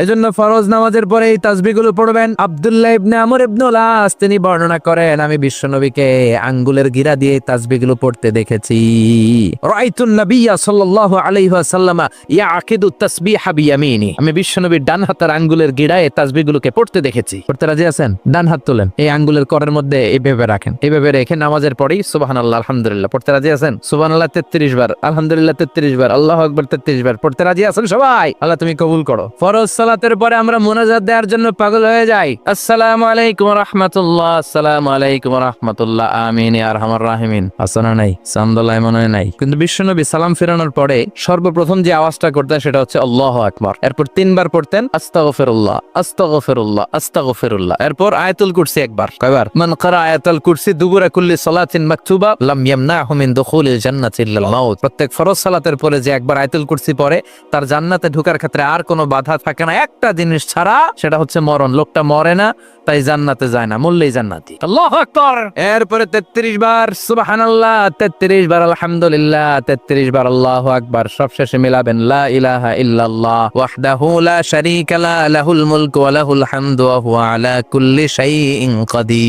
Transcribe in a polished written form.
এজন্য ফরজ নামাজের পরে এই তাসবিহগুলো পড়বেন। আব্দুল্লাহ ইবনে আমর ইবনে আস তিনি বর্ণনা করেন, আমি বিশ্বনবীকে আঙ্গুলের গিরা দিয়ে এই তাসবিহগুলো পড়তে দেখেছি। রাআইতুন নাবিয়্যা সাল্লাল্লাহু আলাইহি ওয়াসাল্লাম ইয়াকিদু তাসবিহা বিয়ামিনি, আমি বিশ্বনবীর ডান হাতের আঙ্গুলের গিরায় এই তাসবিহগুলোকে পড়তে দেখেছি। পড়তে রাজি আছেন? ডান হাত তোলেন, এই আঙ্গুলের করের মধ্যে এইভাবে রাখেন, এইভাবে রেখে নামাজের পরেই সুবহানাল্লাহ আলহামদুলিল্লাহ পড়তে রাজি আছেন? সুবহানাল্লাহ 33 বার, আলহামদুলিল্লাহ 33 বার, আল্লাহু আকবার 33 বার পড়তে রাজি আছেন সবাই? আল্লাহ তুমি কবুল করো। ফরজ সালাতের পরে আমরা মুনাজাত দেওয়ার জন্য পাগল হয়ে যাই। আসসালামু আলাইকুম ওয়া রাহমাতুল্লাহ, আসসালামু আলাইকুম ওয়া রাহমাতুল্লাহ, আমিন ইয়া আরহামার রাহিমিন। আসনা নাই, সামদুল্লাহ মনে নাই, কিন্তু বিশ্বনবী সালাম ফেরানোর পরে সর্বপ্রথম যে আওয়াজটা করতেন সেটা হচ্ছে আল্লাহু আকবার। এরপর 3 বার পড়তেন আস্তাগফিরুল্লাহ আস্তাগফিরুল্লাহ আস্তাগফিরুল্লাহ। এরপর আয়াতুল কুরসি একবার। কয়বার? মান ক্বারা আয়াতুল কুরসি দুবুরা কুল্লি সালাতিন মাকতুবা লাম ইয়ামনাহু মিন দুখুলিল জান্নাতি ইল্লাল মাউত। প্রত্যেক ফরজ সালাতের পরে যে একবার আয়াতুল কুরসি পড়ে তার জান্নাতে ঢোকার ক্ষেত্রে আর কোনো বাধা থাকে না, একটা জিনিস ছাড়া, সেটা হচ্ছে মরণ। লোকটা মরে না তাই জান্নাতে যায় না, মরলেই জান্নাতি। আল্লাহু আকবার। এরপরে 33 বার সুবহানাল্লাহ, 33 বার আলহামদুলিল্লাহ, 33 বার আল্লাহু আকবার। সবশেষে মিলাবেন লা ইলাহা ইল্লাল্লাহ ওয়াহদাহু লা শারীকা লা লাহুল মুলকু ওয়া লাহুল হামদু ওয়া হুয়া আলা কুল্লি শাইইন কাদির।